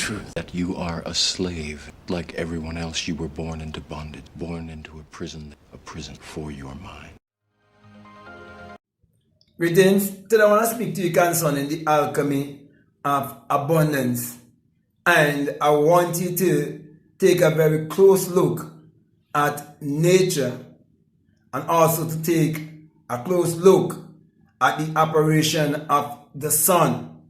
truth that you are a slave. Like everyone else, you were born into bondage, born into a prison for your mind. Greetings. Today I want to speak to you concerning the alchemy of abundance. And I want you to take a very close look at nature and also to take a close look at the operation of the sun.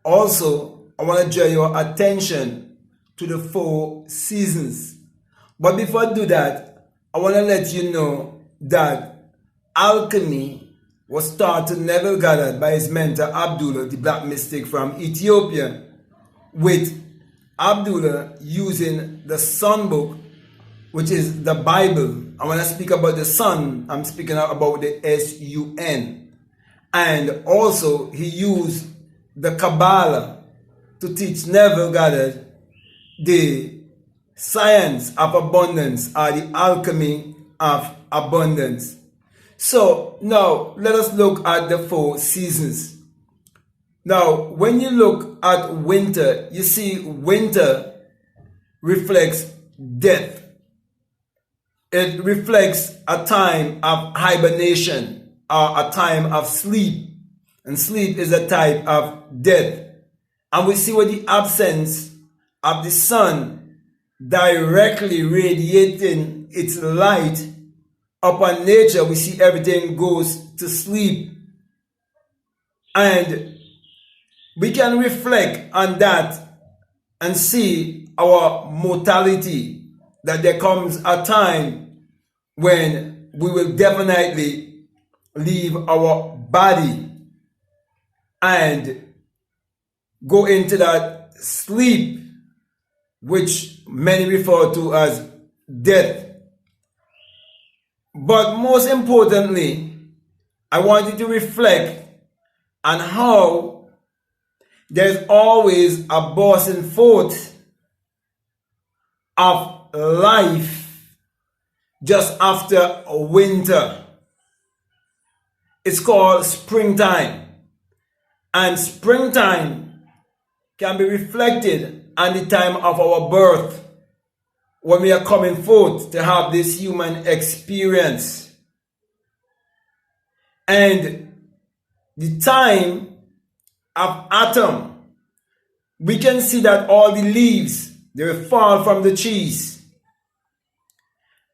Also, I want to draw your attention to the 4 seasons. But before I do that, I want to let you know that alchemy was taught to Neville Goddard by his mentor Abdullah, the black mystic from Ethiopia, with Abdullah using the Sun book, which is the Bible. And when I speak about the sun, I'm speaking about the S-U-N. And also he used the Kabbalah to teach Neville Goddard the science of abundance, or the alchemy of abundance. So now let us look at the 4 seasons. Now, when you look at winter, you see winter reflects death. It reflects a time of hibernation or a time of sleep. And sleep is a type of death. And we see with the absence of the sun directly radiating its light upon nature, we see everything goes to sleep. And we can reflect on that and see our mortality, that there comes a time when we will definitely leave our body and go into that sleep, which many refer to as death. But most importantly, I want you to reflect on how there's always a bursting forth of life just after winter. It's called springtime. And springtime can be reflected on the time of our birth, when we are coming forth to have this human experience. And the time of autumn, we can see that all the leaves, they will fall from the trees.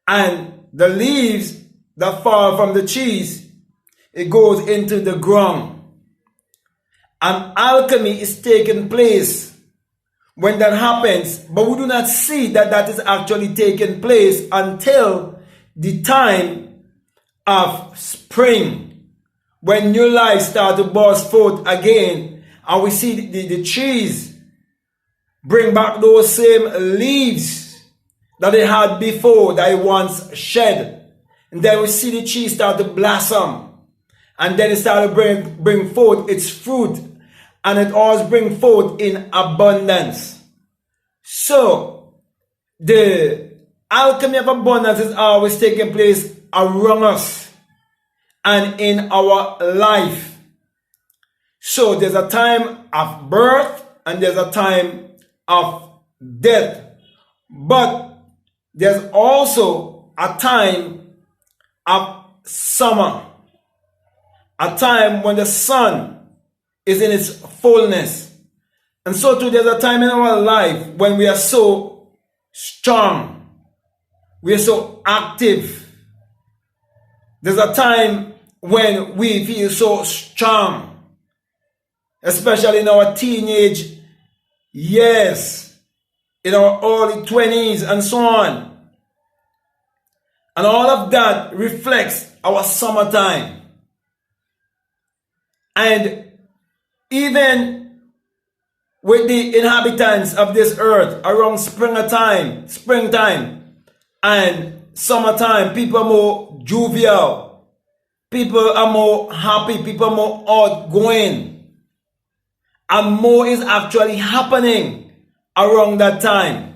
And the leaves that fall from the trees, it goes into the ground. And alchemy is taking place when that happens, but we do not see that that is actually taking place until the time of spring, when new life starts to burst forth again, and we see the trees bring back those same leaves that they had before, that it once shed. And then we see the tree start to blossom, and then it started to bring forth its fruit, and it always brings forth in abundance. So, the alchemy of abundance is always taking place around us and in our life. So, there's a time of birth and there's a time of death. But there's also a time of summer, a time when the sun is in its fullness. And so too, there's a time in our life when we are so strong, we are so active. There's a time when we feel so strong, especially in our teenage years, in our early 20s and so on. And all of that reflects our summertime. And even with the inhabitants of this earth around springtime and summertime, people are more jovial, people are more happy, people are more outgoing, and more is actually happening around that time.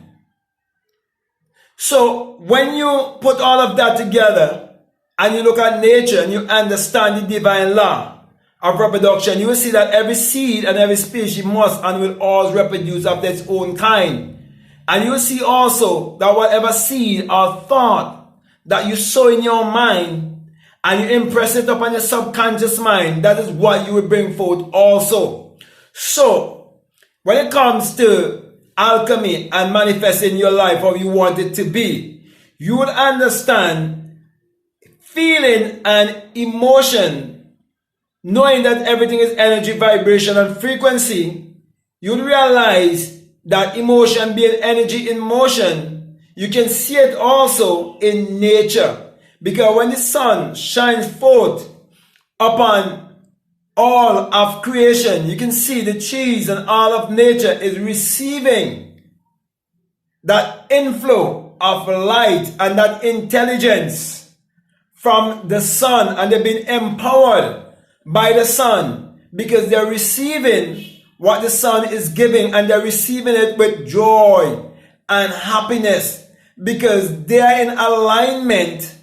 So when you put all of that together and you look at nature and you understand the divine law, of reproduction, you will see that every seed and every species must and will always reproduce of its own kind. And you will see also that whatever seed or thought that you sow in your mind and you impress it upon your subconscious mind, that is what you will bring forth also. So, when it comes to alchemy and manifesting your life how you want it to be, you will understand feeling and emotion. Knowing that everything is energy, vibration, and frequency, you'll realize that emotion being energy in motion, you can see it also in nature. Because when the sun shines forth upon all of creation, you can see the trees and all of nature is receiving that inflow of light and that intelligence from the sun, and they've been empowered by the sun because they're receiving what the sun is giving, and they're receiving it with joy and happiness because they are in alignment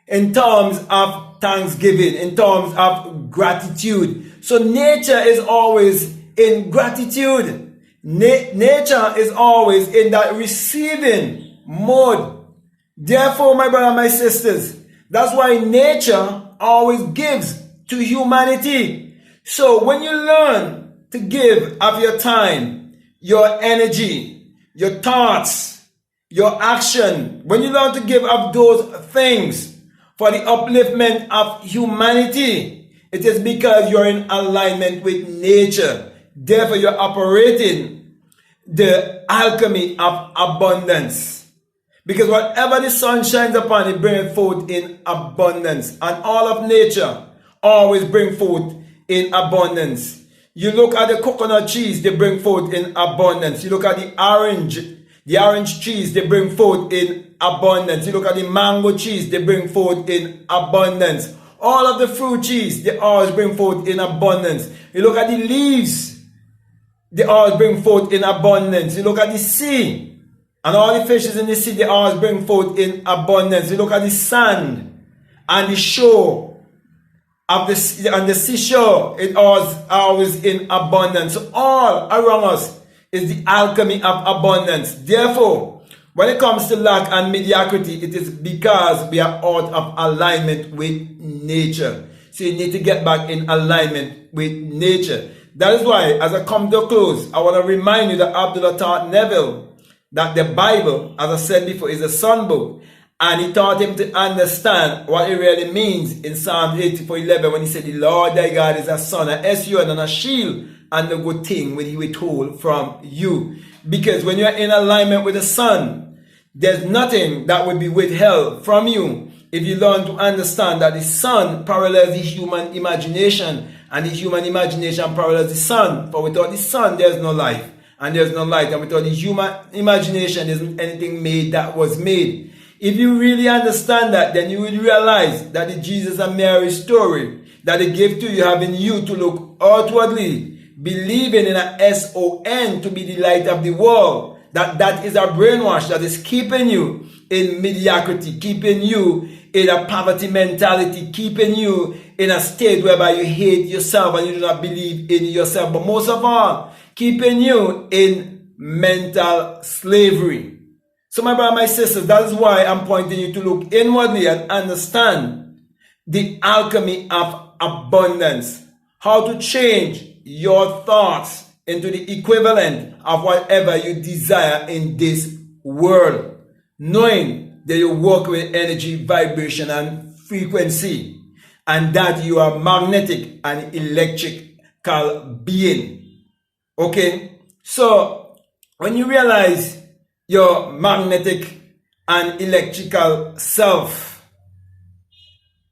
in terms of thanksgiving, in terms of gratitude. So nature is always in gratitude. Nature is always in that receiving mode. Therefore, my brother and my sisters, that's why nature always gives to humanity. So when you learn to give of your time, your energy, your thoughts, your action, when you learn to give of those things for the upliftment of humanity, it is because you're in alignment with nature. Therefore, you're operating the alchemy of abundance. Because whatever the sun shines upon, it brings forth in abundance. And all of nature always bring forth in abundance. You look at the coconut trees, they bring forth in abundance. You look at the orange trees, they bring forth in abundance. You look at the mango trees, they bring forth in abundance. All of the fruit trees, they always bring forth in abundance. You look at the leaves, they always bring forth in abundance. You look at the sea, and all the fishes in the sea, they always bring forth in abundance. You look at the sand and the shore of the seashore, it always in abundance. So all around us is the alchemy of abundance. Therefore, when it comes to lack and mediocrity, it is because we are out of alignment with nature. So you need to get back in alignment with nature. That is why, as I come to a close, I want to remind you that Abdullah taught Neville that the Bible, as I said before, is a sonbook. And he taught him to understand what it really means in Psalm 84:11 when he said, "The Lord thy God is a sun, a SUN, and a shield, and the good thing will he withhold from you." Because when you're in alignment with the sun, there's nothing that will be withheld from you if you learn to understand that the sun parallels the human imagination, and the human imagination parallels the sun. For without the sun, there's no life, and there's no light. And without the human imagination, there isn't anything made that was made. If you really understand that, then you will realize that the Jesus and Mary story that they gave to you, having you to look outwardly, believing in a SON to be the light of the world, that is a brainwash that is keeping you in mediocrity, keeping you in a poverty mentality, keeping you in a state whereby you hate yourself and you do not believe in yourself, but most of all, keeping you in mental slavery. So my brother, my sisters, that is why I'm pointing you to look inwardly and understand the alchemy of abundance. How to change your thoughts into the equivalent of whatever you desire in this world. Knowing that you work with energy, vibration, and frequency. And that you are magnetic and electrical being. Okay? So, when you realize your magnetic and electrical self,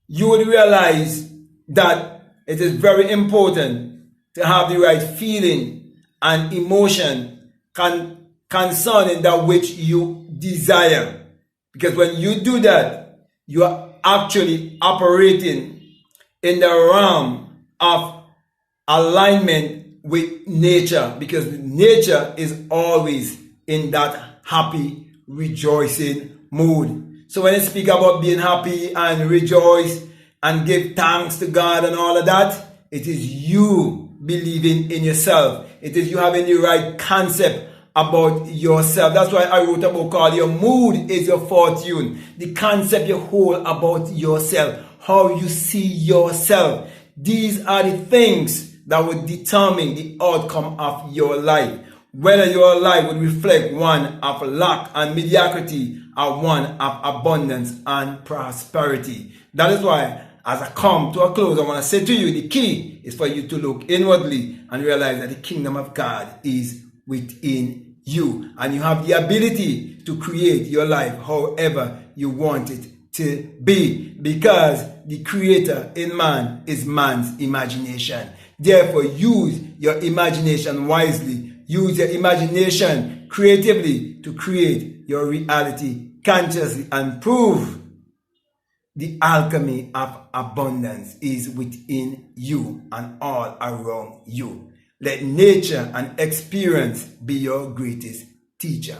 you will realize that it is very important to have the right feeling and emotion concerning that which you desire. Because when you do that, you are actually operating in the realm of alignment with nature, because nature is always in that happy, rejoicing mood. So when I speak about being happy and rejoice and give thanks to God and all of that, It is you believing in yourself. It is you having the right concept about yourself. That's why I wrote a book called Your Mood is Your Fortune. The concept you hold about yourself, how you see yourself. These are the things that would determine the outcome of your life. Whether your life would reflect one of lack and mediocrity or one of abundance and prosperity. That is why, as I come to a close, I want to say to you, the key is for you to look inwardly and realize that the kingdom of God is within you. And you have the ability to create your life however you want it to be. Because the creator in man is man's imagination. Therefore, use your imagination wisely. Use your imagination creatively to create your reality consciously and prove the alchemy of abundance is within you and all around you. Let nature and experience be your greatest teacher.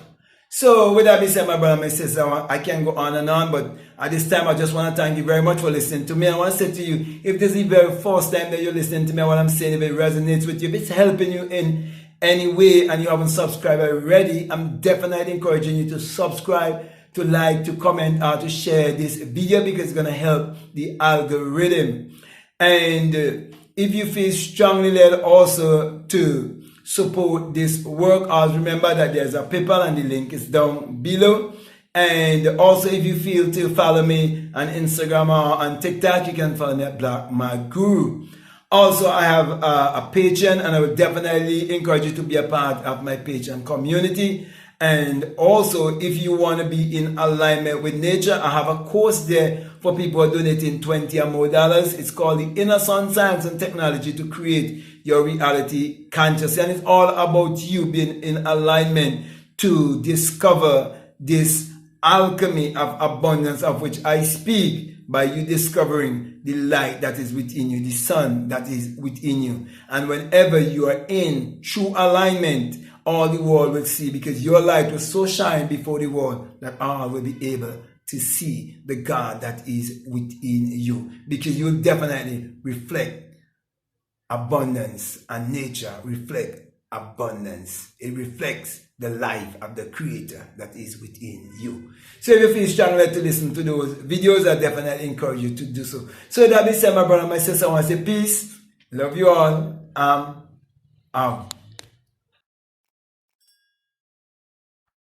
So with that being said, my brother and my sister, I can go on and on, but at this time I just want to thank you very much for listening to me. I want to say to you, if this is the very first time that you're listening to me, what I'm saying, if it resonates with you, if it's helping you in any way and you haven't subscribed already, I'm definitely encouraging you to subscribe, to like, to comment, or to share this video, because it's going to help the algorithm. And if you feel strongly led also to support this work, always remember that there's a PayPal and the link is down below. And also, if you feel to follow me on Instagram or on TikTok, you can follow me at Black My Guru. Also, I have a Patreon, and I would definitely encourage you to be a part of my Patreon community. And also, if you want to be in alignment with nature, I have a course there for people who are donating $20 or more. It's called the Inner Sun Science and Technology to Create Your Reality Consciously. And it's all about you being in alignment to discover this alchemy of abundance of which I speak, by you discovering the light that is within you, the sun that is within you. And whenever you are in true alignment, all the world will see, because your light will so shine before the world that all will be able to see the God that is within you, because you will definitely reflect abundance, and nature reflect abundance. It reflects the life of the creator that is within you. So if you feel strongly to listen to those videos, I definitely encourage you to do so. So that being said, my brother and my sister, I want to say peace. Love you all. Out.